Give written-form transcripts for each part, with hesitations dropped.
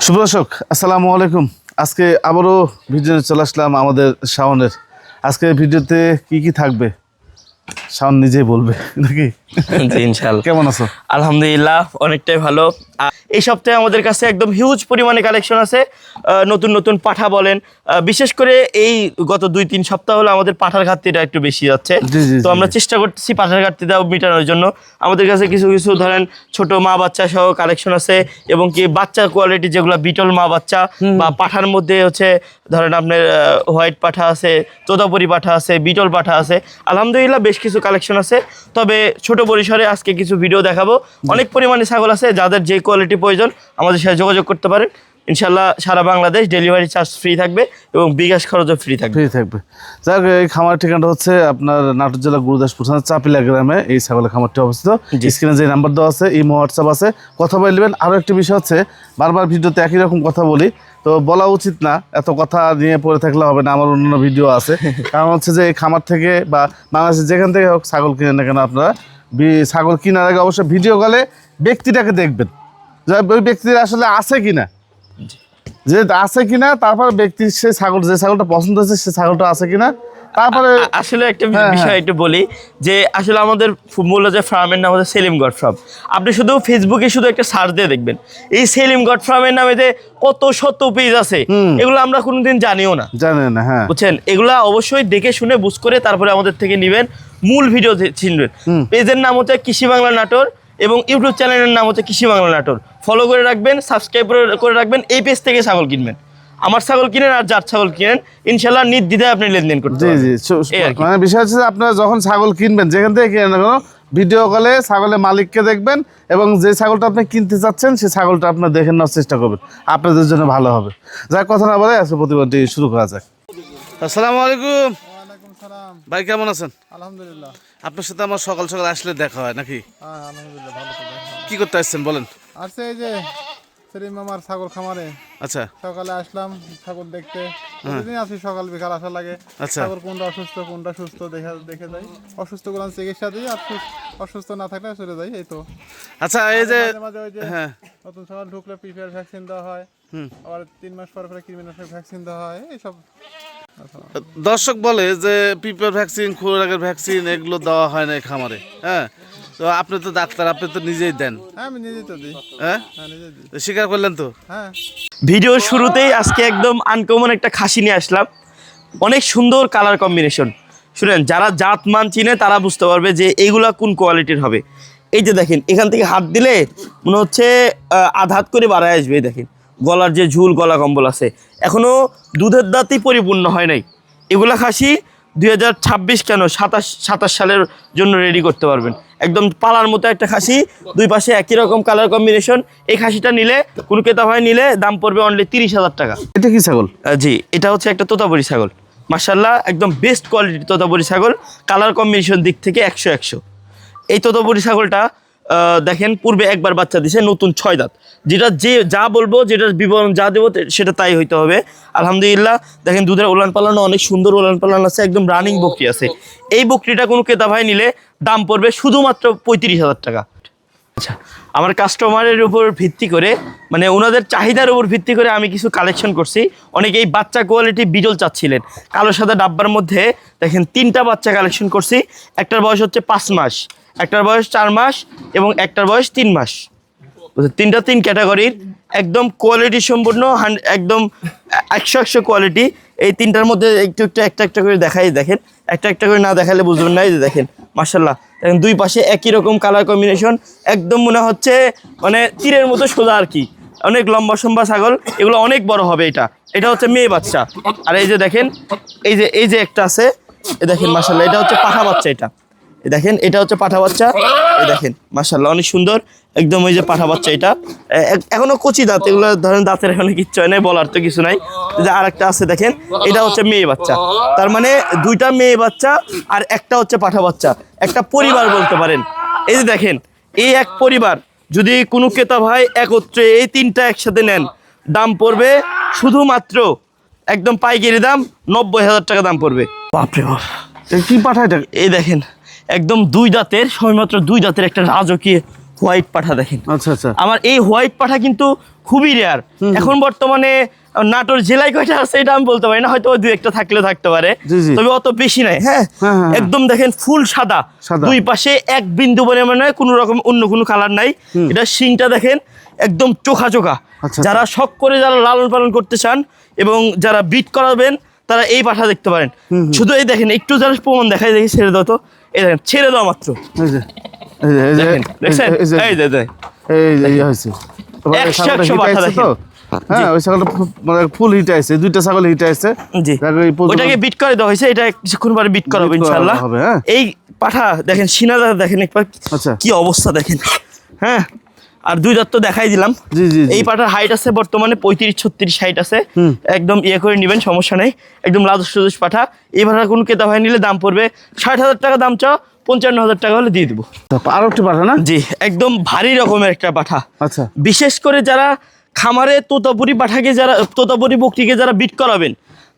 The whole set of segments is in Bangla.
শুভ দর্শক, আসসালামু আলাইকুম। আজকে আবারও ভিডিও চলে আসলাম আমাদের শাওনের। আজকে ভিডিওতে কি কি থাকবে শাওন নিজেই বলবে নাকি? জি ইনশাআল্লাহ। কেমন আছো? আলহামদুলিল্লাহ, অনেকটাই ভালো। এই সপ্তাহে আমাদের কাছে একদম হিউজ পরিমাণে কালেকশন আছে। নতুন নতুন পাঠা বলেন, বিশেষ করে এই গত 2-3 সপ্তাহ হলো আমাদের পাঠার ঘাটতিটা একটু বেশি যাচ্ছে। তো আমরা চেষ্টা করতেছি পাঠার ঘাটতিটা মেটানোর জন্য। আমাদের কাছে কিছু কিছু ধরেন ছোট মা বাচ্চা সহ কালেকশন আছে, এবং কি বাচ্চা কোয়ালিটি যেগুলো বিটল মা বাচ্চা বা পাঠার মধ্যে হচ্ছে ধরেন আপনার হোয়াইট পাঠা আছে, তোতাপুরি পাঠা আছে, বিটল পাঠা আছে। আলহামদুলিল্লাহ বেশ কিছু কালেকশন আছে। তবে ছোট পরিসরে আজকে কিছু ভিডিও দেখাবো। অনেক পরিমাণে ছাগল আছে, যাদের যে কোয়ালিটি প্রয়োজন আমাদের সাথে যোগাযোগ করতে পারেন। ইনশাল্লাহ সারা বাংলাদেশ ডেলিভারি চার্জ ফ্রি থাকবে এবং বিকাশ খরচও ফ্রি থাকবে। যাক, এই খামার ঠিকানাটা হচ্ছে আপনার নাটোর জেলা গুরুদাসপুর থানা চাপিলা গ্রামে এই ছাগলের খামারটি অবস্থিত। স্ক্রিনে যে নাম্বার দেওয়া আছে, ইমো হোয়াটসঅ্যাপ আছে, কথা বলে নেবেন। আরও একটি বিষয় হচ্ছে, বারবার ভিডিওতে একই রকম কথা বলি, তো বলা উচিত না, এত কথা নিয়ে পড়ে থাকলে হবে না। আমার অন্য ভিডিও আছে। কারণ হচ্ছে যে এই খামার থেকে বা বাংলাদেশের যেখান থেকে হোক ছাগল কিনে না কেন, আপনারা ছাগল কেনার আগে অবশ্যই ভিডিও কলে ব্যক্তিটাকে দেখবেন, যে ওই ব্যক্তির আসলে আছে কিনা, যে আছে কিনা, তারপর ব্যক্তির সে ছাগল, যে ছাগলটা পছন্দ হয়েছে সে ছাগলটা আছে কিনা, তারপরে আসলে একটা বিষয় একটু বলি, যে আসলে আমাদের মূল যে ফার্মের নাম হচ্ছে সেলিম গড ফার্ম। আপনি শুধু ফেসবুকে শুধু একটা সার্চ দিয়ে দেখবেন, এই সেলিম গড ফার্মের নামে যে কত শত পেজ আছে, এগুলো আমরা কোনোদিন জানিও না, জানেন না। হ্যাঁ, বুঝছেন? এগুলা অবশ্যই দেখে শুনে বুঝ করে তারপরে আমাদের থেকে নেবেন, মূল ভিডিও চিনবেন। পেজের নাম হচ্ছে কৃষি বাংলা নাটোর এবং ইউটিউব চ্যানেলের নাম হচ্ছে কৃষি বাংলা নাটোর। ফলো করে রাখবেন, সাবস্ক্রাইব করে রাখবেন। এই পেজ থেকে ছাগল কিনবেন, আমার ছাগল কিনেন আর যার ছাগল কিনেন, ইনশাল্লাহ নির্দ্বিধায় আপনি লেনদেন করতে পারবেন। জি, মানে বিষয় হচ্ছে যে আপনারা যখন ছাগল কিনবেন, যেখান থেকে কিনেন না কেন, ভিডিও কলে ছাগলের মালিককে দেখবেন এবং যে ছাগলটা আপনি কিনতে চাচ্ছেন সেই ছাগলটা আপনার দেখে নেওয়ার চেষ্টা করবেন, আপনাদের জন্য ভালো হবে। যাক, কথা না বলে আজকে প্রতিবাদটি শুরু করা যাক। আসসালামু আলাইকুম। ওয়ালাইকুম সালাম। ভাই কেমন আছেন? আলহামদুলিল্লাহ। আপনার সাথে আমার সকাল সকাল আসলে দেখা হয় নাকি? হ্যাঁ আলহামদুলিল্লাহ, ভালো তো দেখা। কি করতে আসছেন বলেন? আচ্ছা, এই যে সেলিম মামার ছাগল খামারে আচ্ছা সকালে আসলাম ছাগল দেখতে। প্রতিদিন আসি, সকাল বিকাল আসা লাগে। আচ্ছা। ছাগল কোনটা অসুস্থ কোনটা সুস্থ দেখে যাই। অসুস্থ গুলো চিকিৎসা দিই, আর অসুস্থ না থাকলে চলে যাই, এই তো। আচ্ছা, এই যে মাঝে মাঝে ওই যে হ্যাঁ, নতুন ছাগল ঢুকলে পিপিআর ভ্যাকসিন দেওয়া হয়, আবার 3 মাস পর পরে কৃমিনাশক ভ্যাকসিন দেওয়া হয়, এইসব। দর্শক বলে যে পিঁপড়ার ভ্যাকসিন, খুরাকের ভ্যাকসিন এগুলো দেওয়া হয় না এই খামারে। হ্যাঁ, তো আপনি তো ডাক্তার, আপনি তো নিজেই দেন। হ্যাঁ, আমি নিজেই তো দিই। হ্যাঁ, নিজেই দিই। তো স্বীকার করলেন তো? হ্যাঁ। ভিডিওর শুরুতেই আজকে একদম আনকমন একটা খাসি নিয়ে আসলাম, অনেক সুন্দর কালার কম্বিনেশন। শুনেন, যারা জাত মান চিনে তারা বুঝতে পারবে যে এইগুলা কোন কোয়ালিটির হবে। এই যে দেখেন, এখান থেকে হাত দিলে মনে হচ্ছে আধ হাত করে বাড়ায় আসবে। এই দেখেন গলার যে ঝুল, গলা কম্বল আছে, এখনো দুধের দাঁতই পরিপূর্ণ হয় নাই। এগুলা খাসি 2026 কেন 27 সালের জন্য রেডি করতে পারবেন। একদম পালার মতো একটা খাসি, দুই পাশে একই রকম কালার কম্বিনেশন। এই খাসিটা নিলে, কোনো ক্রেতা ভাই নিলে দাম পড়বে অনলি 30,000 টাকা। এটা কি ছাগল? জি, এটা হচ্ছে একটা তোতাপুরি ছাগল। মাশাআল্লাহ, একদম বেস্ট কোয়ালিটির তোতাপুরি ছাগল। কালার কম্বিনেশন দিক থেকে 100। এই তোতাপুরি ছাগলটা দেখেন পূর্বে একবার বাচ্চা দিছে, নতুন 6 দাঁত। যেটা যা বলবো, যেটার বিবরণ যা দেবো সেটা তাই হইতে হবে। আলহামদুলিল্লাহ দেখেন, দুধের ওলান পালানো অনেক সুন্দর ওলান পালান আছে, একদম রানিং বকরি আছে। এই বকরিটা কোনো ক্রেতা ভাই নিলে দাম পড়বে শুধুমাত্র 35,000 টাকা। আচ্ছা, আমার কাস্টমারের উপর ভিত্তি করে, মানে ওনাদের চাহিদার উপর ভিত্তি করে আমি কিছু কালেকশন করছি। অনেকে এই বাচ্চা কোয়ালিটি বিটল চাচ্ছিলেন, কালো সাদা ডাব্বার মধ্যে দেখেন 3টা বাচ্চা কালেকশন করছি। একটার বয়স হচ্ছে 5 মাস, একটার বয়স 4 মাস এবং একটার বয়স 3 মাস। 3 ক্যাটাগরির, একদম কোয়ালিটি সম্পূর্ণ, একদম 100 কোয়ালিটি। এই 3টার মধ্যে একটু একটা করে দেখাই। দেখেন, একটা করে না দেখালে বুঝবেন না। এই যে দেখেন মাশাআল্লাহ, দেখেন দুই পাশে একই রকম কালার কম্বিনেশন, একদম মনে হচ্ছে মানে তীরের মতো সোজা আর কি। অনেক লম্বা ছাগল, এগুলো অনেক বড় হবে। এটা হচ্ছে মেয়ে বাচ্চা। আর এই যে দেখেন, এই যে একটা আছে, এই দেখেন মাশাআল্লাহ, এটা হচ্ছে পাঠা বাচ্চা। দেখেন, এটা হচ্ছে পাঠা বাচ্চা। এই দেখেন মাশাআল্লাহ, অনেক সুন্দর একদম। ওই যে পাঠা বাচ্চা, এটা এখনো কচি দাঁত, এগুলো ধরেন দাঁতের এখনো কিচ্ছু হয় নাই, বলার তো কিছু নাই। যে আর একটা আছে দেখেন, এটা হচ্ছে মেয়ে বাচ্চা। তার মানে 2টা মেয়ে বাচ্চা আর একটা হচ্ছে পাঠা বাচ্চা, একটা পরিবার বলতে পারেন। এই যে দেখেন, এই এক পরিবার যদি কোনো ক্রেতা ভাই একত্রে এই 3টা একসাথে নেন, দাম পড়বে শুধুমাত্র একদম পাইকারি দাম 90,000 টাকা দাম পড়বে। বাপরে বাপ, কি পাঠা এটা? এই দেখেন, একদম 2 দাঁতের, সবেমাত্র 2 দাঁতের একটা রাজকীয় হোয়াইট পাঠা। দেখেন আচ্ছা। আমার এই হোয়াইট পাঠা কিন্তু খুবই রেয়ার। এখন বর্তমানে নাটোর জেলায় কয়টা আছে এটা আমি বলতে পারি না, হয়তো দুই একটা থাকলে থাকতে পারে, জি, জি। তবে অত বেশি নাই। হ্যাঁ, হ্যাঁ, হ্যাঁ। একদম দেখেন ফুল সাদা, সাদা। দুই পাশে এক বিন্দু পরিমাণে কোনো রকম অন্য কোনো কালার নাই। এটা শিংটা দেখেন একদম চোখা চোখা। আচ্ছা, যারা শখ করে যারা লালন পালন করতে চান এবং যারা বিট করাবেন তারা এই পাঠা দেখতে পারেন। শুধু এই দেখেন একটু যারা প্রমাণ দেখাই, দেখি ছেড়ে দাও তো, এই দেখেন ছেড়ে দাও মাত্র, এই যে, এই যে, দেখেন দেখছেন, এই যে এই যে ইয়ে হয়েছে। এবার এই 100 ছাগলটা হিট পাঠা আইছে তো? হ্যাঁ, ওই ছাগলটা মানে ফুল হিট আছে, দুইটা ছাগল হিট আছে। জি, ওইটাকে বিট করে দেওয়া হয়েছে, এটা কিছুক্ষণ পরে বিট করাবো বিট করা ইনশাআল্লাহ। হবে, হ্যাঁ। এই পাঠা দেখেন সিনাদা দেখেন একবার আচ্ছা। কি অবস্থা দেখেন। হ্যাঁ, আর দুই দাঁত তো দেখাই দিলাম। জি, জি, জি। এই পাঠার হাইট আছে বর্তমানে 35-36 হাইট আছে। একদম ইয়ে করে নেবেন, সমস্যা নেই, একদম লাদুস সুদুস পাঠা। এই পাঠার কোনো ক্রেতা ভাই নিলে দাম পড়বে 60,000 টাকা, দাম চাও 55,000 টাকা হলে দিয়ে দেবো। আরো একটু পাঠা না? জি, একদম ভারী রকমের একটা পাঠা। আচ্ছা। বিশেষ করে যারা খামারে তোতাপুরি পাঠাকে যারা তোতাপুরি বকরিকে যারা বিট করাবেন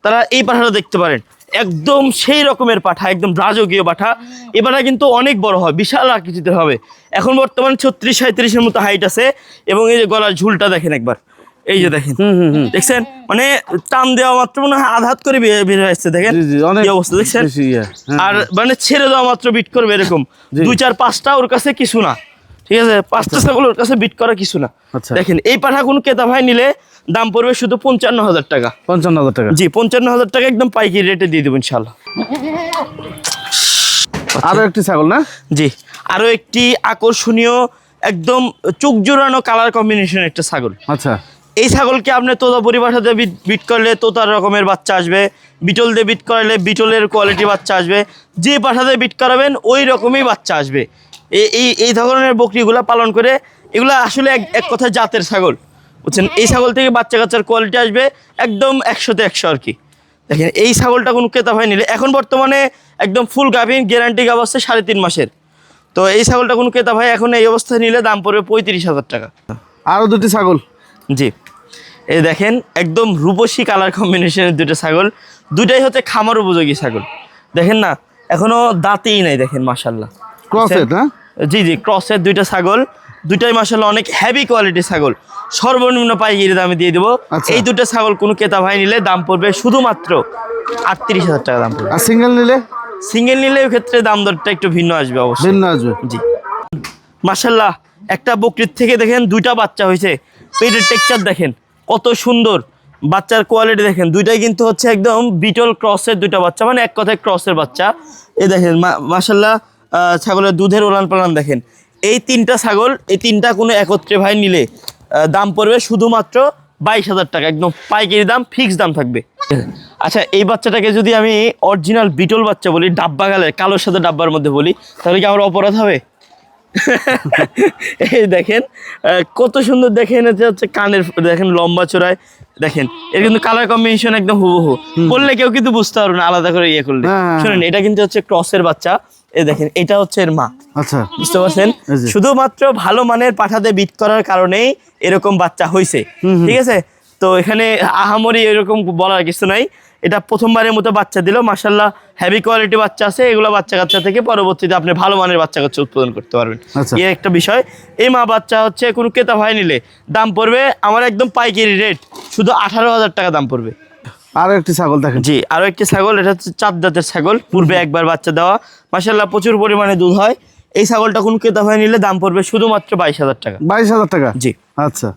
তারা এই পাঠাটা দেখতে পারেন। একদম সেই রকমের পাঠা, একদম রাজকীয় পাঠা। এবারে কিন্তু অনেক বড় হয়, বিশাল আকৃতিতে হবে। এখন বর্তমানে 36-37-এর মতো হাইট আছে এবং এই যে গলার ঝুলটা দেখেন একবার, এই যে দেখেন, দেখছেন মানে টান দেওয়া মাত্র মনে হয় আধ হাত করে বের হয়ে আসছে, দেখেন জি, জি, অনেক কি অবস্থা দেখছেন। বেশি ইয়ে, হ্যাঁ, আর মানে ছেড়ে দেওয়া মাত্র বিট করবে এরকম, 2-4-5টা ওর কাছে কিছু না, ঠিক আছে, 5টা ছাগল ওর কাছে বিট করা কিছু না। আচ্ছা। দেখেন এই পাঠা কোন ক্রেতা ভাই নিলে দাম পড়বে শুধু 55,000 টাকা। 55,000 টাকা। জি, 55,000 টাকা একদম পাইকারি রেটে দিয়ে দেবো ইনশাল্লাহ। আরো একটি ছাগল না? জি, আরো একটি আকর্ষণীয় একদম চোখ জোড়ানো কালার কম্বিনেশন একটা ছাগল। আচ্ছা। এই ছাগলকে আপনি তোতা পরিভাষাতে বিট করলে তোতার রকমের বাচ্চা আসবে, বিটল দিয়ে বিট করালে বিটলের কোয়ালিটি বাচ্চা আসবে, যে পাঠাতে বিট করাবেন ওই রকমই বাচ্চা আসবে। এই ধরনের বকরিগুলা পালন করে, এগুলা আসলে এক কথায় জাতের ছাগল, বুঝছেন। এই ছাগল থেকে বাচ্চা কাচ্চার কোয়ালিটি আসবে একদম 100-তে 100 আর কি। দেখেন এই ছাগলটা কোনো ক্রেতা ভাই নিলে এখন বর্তমানে একদম ফুল গাভিন, গ্যারান্টি গাভ আছে 3.5 মাসের। তো এই ছাগলটা কোনো ক্রেতা ভাই এখন এই অবস্থায় নিলে দাম পড়বে 35,000 টাকা। আরো দুটি ছাগল। জি, এই দেখেন একদম রূপসী কালার কম্বিনেশনের দুটো ছাগল, দুটাই হচ্ছে খামার উপযোগী ছাগল। দেখেন না, এখনো দাঁতেই নাই, দেখেন মাশাল্লাহ। ক্রসেট, হ্যাঁ? জি জি, ক্রসের দুইটা ছাগল, দুইটাই মাশাল্লাহ অনেক হেভি কোয়ালিটির ছাগল। সর্বনিম্ন পাইকারি দামে দিয়ে দেবো। আচ্ছা। এই দুটো ছাগল কোনো ক্রেতা ভাই নিলে দাম পড়বে শুধুমাত্র 38,000 টাকা দাম পড়বে। আর সিঙ্গেল নিলে? সিঙ্গেল নিলে ওই ক্ষেত্রে দাম দরটা একটু ভিন্ন আসবে অবশ্যই। ভিন্ন আসবে। জি, মাশাল্লাহ একটা বকরির থেকে দেখেন দুইটা বাচ্চা হয়েছে, পেটের টেক্সচার দেখেন কত সুন্দর, বাচ্চার কোয়ালিটি দেখেন, দুইটাই কিন্তু হচ্ছে একদম বিটল ক্রসের দুইটা বাচ্চা, মানে এক কথায় ক্রসের বাচ্চা। এই দেখেন মাশাল্লাহ ছাগলের দুধের ওলান পালান দেখেন। এই তিনটা ছাগল, এই তিনটা কোনো একত্রে ভাই নিলে দাম পড়বে শুধুমাত্র 22,000 টাকা, একদম পাইকারি দাম, ফিক্স দাম থাকবে। আচ্ছা, এই বাচ্চাটাকে যদি আমি অরিজিনাল বিটল বাচ্চা বলি, ডাব্বা গালের কালোর সাথে ডাব্বার মধ্যে বলি, তাহলে কি আমার অপরাধ হবে? এই দেখেন কত সুন্দর, দেখেন এটা হচ্ছে কানের, দেখেন লম্বা চড়ায়, দেখেন এর কিন্তু কালার কম্বিনেশন একদম হুবহু, বললে কেউ কিন্তু বুঝতে পারবে না আলাদা করে ইয়ে করলে। হ্যাঁ। শুনেন, এটা কিন্তু হচ্ছে ক্রসের বাচ্চা, এই দেখেন এটা হচ্ছে এর মা। আচ্ছা। বুঝতে পারছেন, এই যে। শুধুমাত্র ভালো মানের পাঠাতে বিট করার কারণেই এরকম বাচ্চা হয়েছে, ঠিক আছে। তো এখানে আহামরি এরকম বলার কিছু নাই, এটা প্রথমবারের মতো বাচ্চা দিল, মাশাল্লাহ হেভি কোয়ালিটি বাচ্চা আছে। এগুলো বাচ্চা কাচ্চা থেকে পরবর্তীতে আপনি ভালো মানের বাচ্চা কাচ্চা উৎপাদন করতে পারবেন, আচ্ছা। এই একটা বিষয়। এই মা বাচ্চা হচ্ছে কোনো ক্রেতা ভাই নিলে দাম পড়বে আমার একদম পাইকারি রেট, শুধু 18,000 টাকা দাম পড়বে। আরো একটি ছাগল দেখেন। জি, আরো একটি ছাগল, এটা হচ্ছে 4 দাঁতের ছাগল, পূর্বে একবার বাচ্চা দেওয়া, মাশাল্লাহ প্রচুর পরিমাণে দুধ হয়। এই ছাগলটা কোন ক্রেতা ভাই নিলে দাম পড়বে শুধুমাত্র 22,000 টাকা। 22,000 টাকা? জি। আচ্ছা।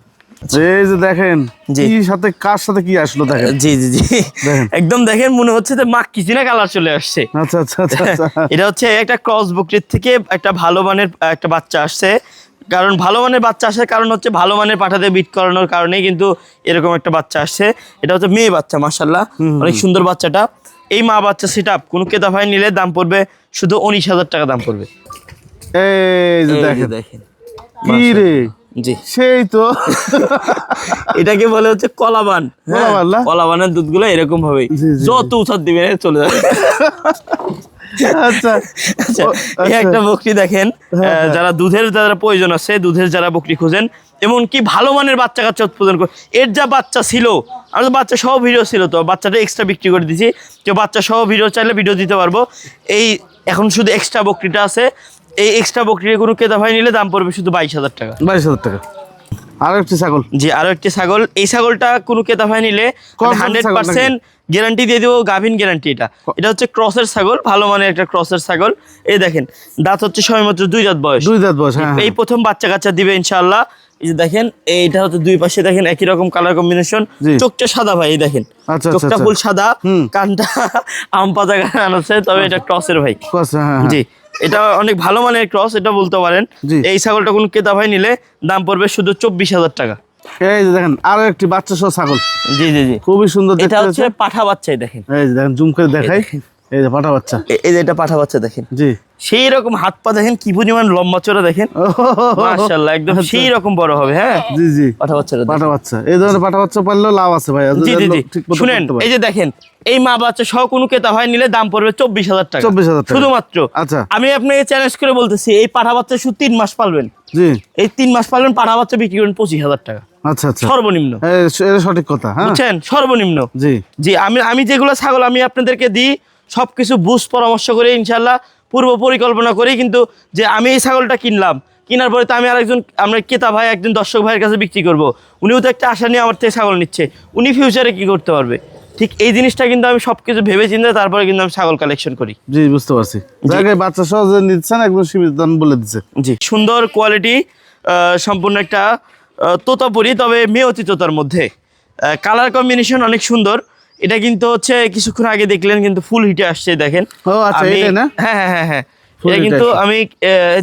এই যে দেখেন, জি। কি সাথে কার সাথে কি আসলো দেখেন। জি জি জি, দেখেন। একদম দেখেন মনে হচ্ছে যে মাখ কিচিনা কালার চলে আসছে। আচ্ছা আচ্ছা আচ্ছা আচ্ছা। এটা হচ্ছে একটা ক্রস বকরির থেকে একটা ভালো মানের একটা বাচ্চা আসছে, কারণ ভালো মানের বাচ্চা আসার কারণ হচ্ছে ভালো মানের পাঠাতে বিট করানোর কারণেই কিন্তু এরকম একটা বাচ্চা আসছে। এটা হচ্ছে মেয়ে বাচ্চা, মাশাল্লাহ অনেক সুন্দর বাচ্চাটা। এই মা বাচ্চা সেট আপ কোনো ক্রেতা ভাই নিলে দাম পড়বে শুধু 19,000 টাকা দাম পড়বে। এই যে এই যে দেখেন, দেখেন, কি রে, জি, সেই তো। এটাকে বলে হচ্ছে কলাবান। কলাবান না? কলাবানের দুধগুলো এরকম ভাবে জি, জি, যত উঠার দিবে চলে যাবে। আচ্ছা। আচ্ছা, ও, এই আচ্ছা। একটা বকরি দেখেন, যারা দুধের যারা প্রয়োজন আছে, দুধের যারা বকরি খোঁজেন, এমনকি ভালো মানের বাচ্চা কাচ্চা উৎপাদন করে, এর যা বাচ্চা ছিল, আর বাচ্চা সহ ভিডিও ছিল, তো বাচ্চাটা এক্সট্রা বিক্রি করে দিয়েছি, কেউ বাচ্চা সহ ভিডিও চাইলে ভিডিও দিতে পারবো। এই এখন শুধু এক্সট্রা বকরিটা আছে, এই এক্সট্রা বকরির কোনো ক্রেতা ভাই নিলে দাম পড়বে শুধু 22,000 টাকা। 22,000 টাকা। আরো একটি ছাগল। জি আরো একটি ছাগল। এই ছাগলটা কোনো ক্রেতা ভাই নিলে Cross এর ছাগল 100% গ্যারান্টি দিয়ে দেবো, গাভিন গ্যারান্টি। এটা হচ্ছে ক্রসের ছাগল, ভালো মানের একটা ক্রসের ছাগল। এই দেখেন দাঁত হচ্ছে সবেমাত্র 2 দাঁত বয়স। 2 দাঁত বয়স, হ্যাঁ। এই প্রথম বাচ্চা কাচ্চা দিবে ইনশাআল্লাহ। এই যে দেখেন এইটা হচ্ছে দুই পাশে দেখেন একই রকম কালার কম্বিনেশন, জি। চোখটা সাদা ভাই, এই দেখেন আচ্ছা, চোখটা আচ্ছা। ফুল সাদা, কানটা আম পাতা গান আছে, তবে এটা ক্রসের ভাই। আচ্ছা, হ্যাঁ, জি এটা অনেক ভালো মানের ক্রস, এটা বলতে পারেন। জি। এই ছাগলটা কোন ক্রেতা ভাই নিলে দাম পড়বে শুধু 24,000 টাকা। এই যে দেখেন আরো একটি বাচ্চা সহ ছাগল, জি জি জি খুবই সুন্দর এটা দেখতে হচ্ছে হচ্ছে। পাঠা বাচ্চাই দেখেন। এই যে দেখেন, জুম করে দেখাই, এই যে পাটা বাচ্চা। এই যে এটা পাঠা বাচ্চা দেখেন, জি। সেই রকম হাত পা দেখেন কি পরিমাণ লম্বা চড়া দেখেন, মাশাআল্লাহ একদম সেই রকম বড় হবে। হ্যাঁ জি জি, পাঠা বাচ্চাটা পাটা বাচ্চা, এই ধরনের পাটা বাচ্চা পারলেও লাভ আছে ভাই। জি জি জি শুনেন, এই যে দেখেন এই মা বাচ্চা সহ কোনো ক্রেতা হয় নিলে দাম পড়বে 24,000 টাকা। 24,000 টাকা শুধুমাত্র। আচ্ছা। আমি আপনাকে চ্যালেঞ্জ করে বলতেছি, এই পাঠা বাচ্চা শুধু 3 মাস পালবেন, জি। এই 3 মাস পালবেন, পাঠা বাচ্চা বিক্রি করবেন 25,000 টাকা আচ্ছা আচ্ছা, সর্বনিম্ন। এটা সঠিক কথা, হ্যাঁ। বুঝছেন, সর্বনিম্ন। জি জি আমি যেগুলো ছাগল আমি আপনাদেরকে দিই সবকিছু বুঝ পরামর্শ করে ইনশাল্লাহ পূর্ব পরিকল্পনা করি, কিন্তু যে আমি এই ছাগলটা কিনলাম, কেনার পরে তো আমি আরেকজন আমরা ক্রেতা ভাই একজন দর্শক ভাইয়ের কাছে বিক্রি করব, উনিও তো একটা আশা নিয়ে আমার থেকে ছাগল নিচ্ছে, উনি ফিউচারে কি করতে পারবে, ঠিক এই জিনিসটা কিন্তু আমি সবকিছু ভেবে চিন্তে তারপরে কিন্তু আমি ছাগল কালেকশন করি। জি, বুঝতে পারছি। জায়গায় বাচ্চা সহ যে নিচ্ছেন একদম সীমিত দাম বলে দিচ্ছে। জি সুন্দর কোয়ালিটি সম্পূর্ণ একটা তোতাপুরি, তবে মেয়তি তোতার মধ্যে কালার কম্বিনেশন অনেক সুন্দর। এটা কিন্তু হচ্ছে কিছুক্ষণ আগে দেখলেন কিন্তু ফুল হিটে আসছে দেখেন। ও আচ্ছা, এটাই না? হ্যাঁ হ্যাঁ হ্যাঁ হ্যাঁ Full এটা heat কিন্তু আসছে। আমি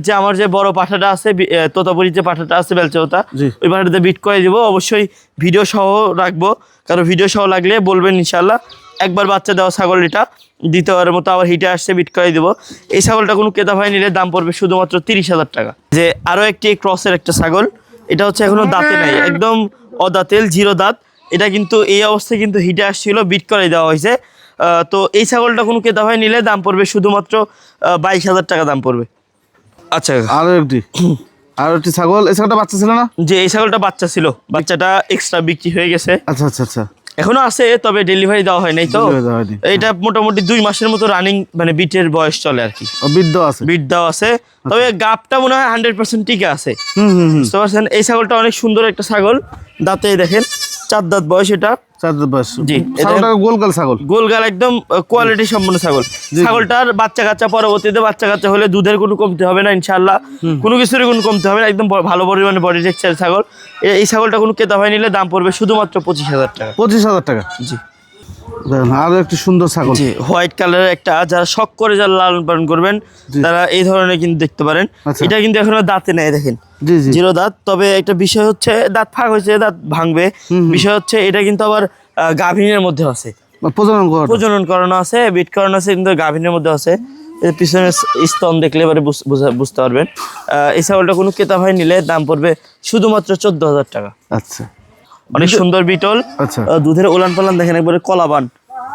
যে আমার যে বড় পাঠাটা আছে তোতাপুরির যে পাঠাটা আছে বেলচৌতা, জি। ওই পাঠাটাতে বিট করে দিব, অবশ্যই ভিডিও সহ রাখবো, কারণ ভিডিও সহ লাগলে বলবেন ইনশাল্লাহ। একবার বাচ্চা দেওয়া ছাগল, এটা দ্বিতীয়বারের মতো আবার হিটে আসছে, বিট করে দিব। এই ছাগলটা কোনো ক্রেতা ভাই নিলে দাম পড়বে শুধুমাত্র 30,000 টাকা। যে আরো একটি ক্রসের একটা ছাগল, এটা হচ্ছে এখনো দাঁতে নাই, একদম অদাঁতেল, 0 দাঁত। এটা কিন্তু এই অবস্থায় কিন্তু হিটে আসছিল, বিট করে দেওয়া হয়েছে। তো এই ছাগলটা কোনো ক্রেতা ভাই নিলে দাম পড়বে শুধুমাত্র 22,000 টাকা দাম পড়বে। আচ্ছা আরো একটি ছাগল, এই ছাগলটা বাচ্চা ছিল না? যে এই ছাগলটা বাচ্চা ছিল, বাচ্চাটা এক্সট্রা বিক্রি হয়ে গেছে, আচ্ছা আচ্ছা আচ্ছা, এখনো আছে, তবে ডেলিভারি দেওয়া হয় নাই। তো Delivery দেওয়া হয়নি। এটা মোটামুটি 2 মাসের মতো রানিং, মানে বিটের বয়স চলে আর কি, ও বৃদ্ধ আছে। বিট দেওয়া আছে, তবে গাবটা মনে হয় 100% টিকে আছে। হুম হুম হুম, বুঝতে পারছেন, এই ছাগলটা অনেক সুন্দর একটা ছাগল, দাঁতে দেখেন 4 দাঁত বয়স এটা। 4 দাঁত বয়স। জি, ছাগলটা গোলগাল ছাগল। গোলগাল একদম কোয়ালিটি সম্পন্ন ছাগল। ছাগলটার বাচ্চা কাচ্চা পরবর্তীতে বাচ্চা কাচ্চা হলে দুধের কোনো কমতে হবে না ইনশাআল্লাহ, কোনো কিছুরই কোনো কমতে হবে না, একদম ভালো পরিমাণে বডি টেক্সচার ছাগল। এই ছাগলটা কোনো ক্রেতা ভাই নিলে দাম পড়বে শুধুমাত্র 25,000 টাকা। 25,000 টাকা। জি দেখেন আরো একটি সুন্দর ছাগল। জি হোয়াইট কালারের একটা, যারা শখ করে যারা লালন পালন করবেন তারা এই ধরনের কিন্তু দেখতে পারেন। আচ্ছা। এটা কিন্তু এখনো দাঁতে নেই দেখেন, জি জি, 0 দাঁত। তবে একটা বিষয় হচ্ছে দাঁত ফাঁক হয়েছে, দাঁত ভাঙবে। বিষয় হচ্ছে এটা কিন্তু আবার গাভিনের মধ্যে আছে, প্রজনন করা। প্রজনন করানো আছে, বিট করানো আছে, কিন্তু গাভিনের মধ্যে আছে। এর পিছনে স্তন দেখলে এবারে বুঝতে পারবেন। এই ছাগলটা কোনো ক্রেতা ভাই নিলে দাম পড়বে শুধুমাত্র 14,000 টাকা। আচ্ছা, অনেক সুন্দর বিটল, আচ্ছা। দুধের ওলান পালান দেখেন একবারে কলাবান।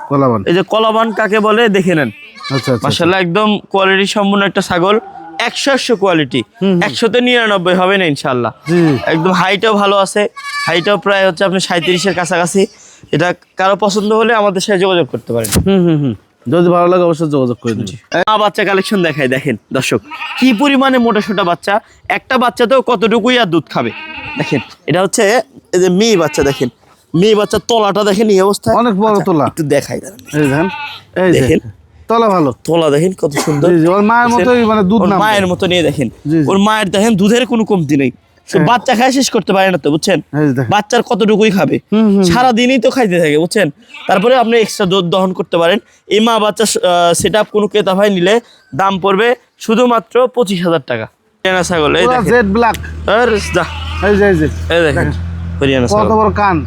কলাবান। এই যে কলাবান কাকে বলে দেখে নেন। আচ্ছা আচ্ছা, মাশাআল্লাহ একদম কোয়ালিটি সম্পূর্ণ একটা ছাগল, 100 কোয়ালিটি, 100-তে 99 হবে না ইনশাআল্লাহ। জি। একদম হাইটও ভালো আছে, হাইটও প্রায় হচ্ছে আপনার 37-এর কাছাকাছি। এটা কারো পছন্দ হলে আমাদের সাথে যোগাযোগ করতে পারেন। হুম হুম হুম, যদি ভালো লাগে অবশ্যই যোগাযোগ করে দিন। বাচ্চা কালেকশন দেখায় দেখেন দর্শক, কি পরিমাণে মোটা সোটা বাচ্চা, একটা বাচ্চাতেও কতটুকুই আর দুধ খাবে। দেখেন এটা হচ্ছে এই যে মেয়ে বাচ্চা, দেখেন মেয়ে বাচ্চার তলাটা দেখেন এই অবস্থা, অনেক বড় তোলা। একটু দেখাই দাঁড়ান। এই দেখেন, এই দেখেন। দেখেন তলা ভালো। তলা দেখেন কত সুন্দর, জি জি, ওর মায়ের মতোই মানে দুধ ওর নামবে। মায়ের মতো নিয়ে দেখেন, জি, জি। ওর মায়ের দেখেন দুধের কোনো কমতি নেই। বাচ্চা খায় শেষ করতে পারে না তো, বুঝছেন, এই দেখেন। বাচ্চার কতটুকুই খাবে, সারাদিনই তো খাইতে থাকে, বুঝছেন। তারপরে আপনি এক্সট্রা দুধ দহন করতে পারেন। এই মা বাচ্চা সেট আপ কোনো ক্রেতা ভাই নিলে দাম পড়বে শুধুমাত্র 25,000 টাকা। হরিয়ানা ছাগল, এই পুরো দেখেন, জেড ব্ল্যাক। আরে যা, এই যে, এই যে এই দেখেন হরিয়ানা কত ছাগল, বড় কান।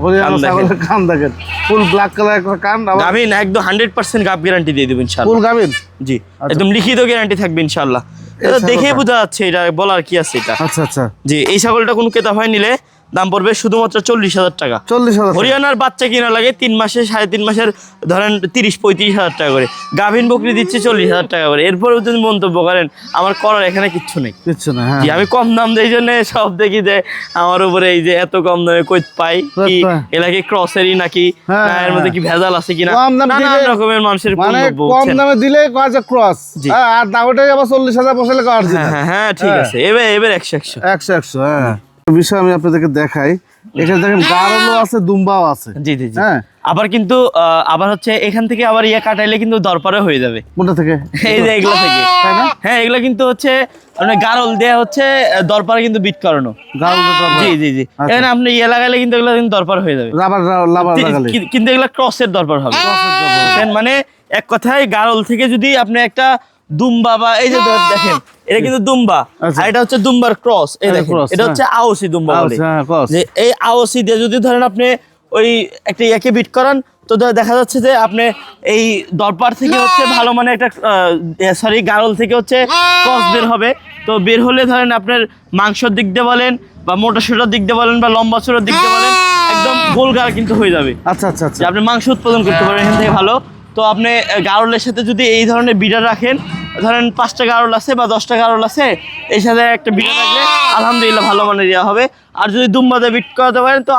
হরিয়ানা কান দেখেন। ছাগলের কান দেখেন, ফুল ব্ল্যাক কালার একটা কান। আবার গাভিন একদম 100% গাভ গ্যারান্টি দিয়ে দেবো ইনশাআল্লাহ। ফুল গাবিন। জি একদম লিখিত গ্যারান্টি থাকবে ইনশাআল্লাহ। এটা দেখে বোঝা যাচ্ছে, এটা বলার কি আছে এটা। আচ্ছা আচ্ছা, জি এই ছাগলটা কোনো ক্রেতা ভাই নিলে দাম পড়বে শুধুমাত্র 40,000 টাকা। 40,000। হরিয়ানার বাচ্চা কিনা লাগে 3 মাসে 3.5 মাসের ধরেন 30-35,000 টাকা করে, গাভিন বকরি দিচ্ছে 40,000 টাকা করে। এরপরেও যদি মন্তব্য করেন, আমার করার এখানে কিচ্ছু নেই। কিচ্ছু না, হ্যাঁ। জি আমি কম দাম দেই জন্য সব দেখি যে আমার উপরে এই যে এত কম দামে কই পাই কি, এলা কি ক্রসেরই নাকি, হ্যাঁ, না এর মধ্যে কি ভেজাল আছে কিনা, কম দাম নানান দিলে- রকমের মানুষের মানে মন্তব্য, কম বুঝছেন? দামে দিলে কাজ ক্রস, জি। আর দামটাই আবার 40,000 বসালে কাজ। হ্যাঁ হ্যাঁ হ্যাঁ ঠিক আছে, এবার 100 100 হ্যাঁ। বিষয় আমি আপনাদেরকে দেখাই, এখানে দেখেন গারলও আছে, দুম্বাও আছে। জি জি জি। হ্যাঁ, আবার কিন্তু আবার হচ্ছে এখান থেকে আবার ইয়ে কাটাইলে কিন্তু দরপারে হয়ে যাবে কোনটা থেকে? এই যে এগুলো থেকে, তাই না? হ্যাঁ এগুলো কিন্তু হচ্ছে মানে গারল দেয়া হচ্ছে দরপারে কিন্তু বিট করানো। জি জি জি। এখানে আপনি ইয়ে লাগাইলে কিন্তু এগুলো কিন্তু দরপার হয়ে যাবে, রাবার লাগালে কিন্তু এগুলো ক্রসের দরপার হবে। বুঝছেন? মানে এক কথায় গারল থেকে যদি আপনি একটা দুম্বা বা এই যে দেখেন এটা কিন্তু দুম্বা, আচ্ছা। আর এটা হচ্ছে দুম্বার ক্রস। এই এটা দেখেন cross, এটা হচ্ছে আওসি দুম্বা বলে। হ্যাঁ, cross। যে এই আওসি দিয়ে যদি ধরেন আপনি ওই একটা ইয়াকে বিট করান, তো দেখা যাচ্ছে যে আপনি এই দরবার থেকে হচ্ছে ভালো মানে একটা সরি গারল থেকে হচ্ছে ক্রস বের হবে। তো বের হলে ধরেন আপনার মাংসর দিক দিয়ে বলেন বা মোটা সোটার দিক দিয়ে বলেন বা লম্বা সোটার দিক দিয়ে বলেন, একদম গোলগার কিন্তু হয়ে যাবে। আচ্ছা আচ্ছা আচ্ছা। যে আপনি মাংস উৎপাদন করতে পারবেন এখান থেকে ভালো। তো আপনি গারলের সাথে যদি এই ধরনের বিডার রাখেন, ধরেন 5টা গারল আছে বা 10টা গারল আছে, এই সাথে একটা বিডার রাখলে আলহামদুলিল্লাহ ভালো মানের ইয়া হবে। আর যদি দুম্বাতে বিট করাতে পারেন তো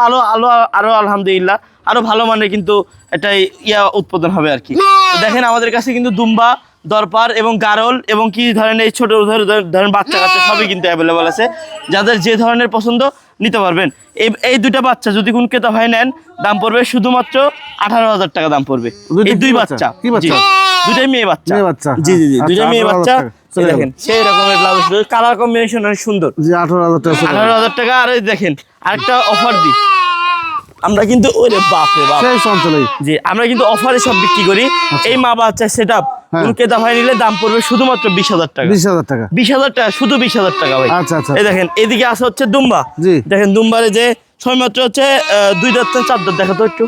আরো আলহামদুলিল্লাহ আরো ভালো মানের কিন্তু একটা ইয়া উৎপাদন হবে আর কি। তো দেখেন আমাদের কাছে কিন্তু দুম্বা, দরপার এবং গারল এবং কি ধরেন এই ছোট ধরেন বাচ্চা কাচ্চা সবই কিন্তু অ্যাভেলেবল আছে। যাদের যে ধরনের পছন্দ নিতে পারবেন। এই দুইটা বাচ্চা যদি কোন ক্রেতা ভাই নেন, দাম পড়বে শুধুমাত্র 18,000 টাকা দাম পড়বে। এই দুই বাচ্চা, কি বাচ্চা? দুইটাই মেয়ে বাচ্চা। মেয়ে বাচ্চা, জি জি জি, আচ্ছা, দুইটাই মেয়ে 18,000 বাচ্চা। টাকা। চলে এই দেখেন সেই রকমের ব্লাউজ, কালার কম্বিনেশন অনেক সুন্দর। জি, 18,000 টাকা। 18,000 টাকা। আর এই দেখেন আরেকটা অফার দিই আমরা কিন্তু, ওরে বাপ রে বাপ, সেই অঞ্চলেই জি আমরা কিন্তু অফারে সব বিক্রি করি। এই মা বাচ্চা সেট আপ কোন ক্রেতা ভাই নিলে দাম পড়বে শুধুমাত্র 20,000 টাকা। 20,000 টাকা। 20,000 টাকা, শুধু 20,000 টাকা ভাই। আচ্ছা আচ্ছা। এই দেখেন এদিকে আছে হচ্ছে দুম্বা। জি। দেখেন দুম্বারে যে সবেমাত্র হচ্ছে 2 দাঁত 4 দাঁত, দেখা তো একটু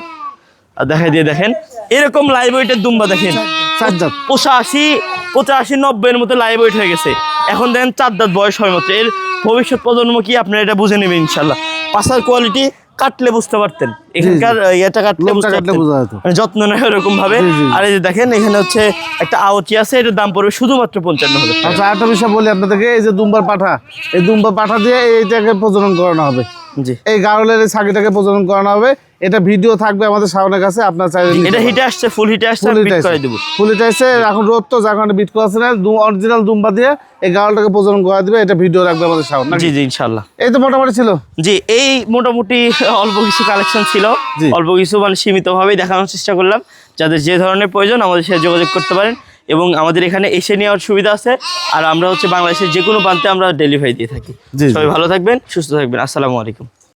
দেখাই দিয়ে দেখেন এরকম লাইভ ওয়েটের দুম্বা দেখেন 4 দাঁত। 85-90 এর মতো লাইভ ওয়েট হয়ে গেছে। এখন দেখেন 4 দাঁত বয়স হয় মাত্র। এর ভবিষ্যৎ প্রজন্ম কি আপনারা এটা বুঝে নেবেন ইনশাল্লাহ। পাছার কোয়ালিটি কাটলে বুঝতে পারতেন, এখানকার ইয়েটা কাটলে বুঝতে কাটলে পারতেন, বোঝা যেত। মানে যত্ন নেয় এরকম ভাবে। জি, জি। আর এই যে দেখেন এখানে হচ্ছে একটা আওচি আছে, এটার দাম পড়বে শুধুমাত্র 55,000 টাকা। আচ্ছা, আরেকটা বিষয় বলি আপনাদেরকে, এই যে দুম্বার পাঠা, এই দুম্বার পাঠা দিয়ে এইটাকে প্রজনন করানো হবে। জি, এই গারলের এই ছাগিটাকে প্রজনন করানো হবে। এটা ভিডিও থাকবে আমাদের শাওনের কাছে, আপনার চাইলে এটা হিটে আসছে, ফুল হিটে আসছে, আমি বিট করে দেবো। ফুলিটা এসে এখন রোদ তো, যার কারণে বিট করা আছে না, অরিজিনাল দুম্বা দিয়ে এই গারলটাকে প্রজনন করা দিবে। এটা ভিডিও রাখবে আমাদের শাওন। জি জি ইনশাল্লাহ। এই তো মোটামুটি ছিল। জি, এই মোটামুটি অল্প কিছু কালেকশন ছিল, জি। অল্প কিছু মানে সীমিতভাবেই দেখানোর চেষ্টা করলাম। যাদের যে ধরনের প্রয়োজন আমাদের সাথে যোগাযোগ করতে পারেন, এবং আমাদের এখানে এসে নেওয়ার সুবিধা আছে। আর আমরা হচ্ছে বাংলাদেশের যে কোনো প্রান্তে আমরা ডেলিভারি দিয়ে থাকি। জি, জি। সবাই ভালো থাকবেন, সুস্থ থাকবেন। আসসালামু আলাইকুম।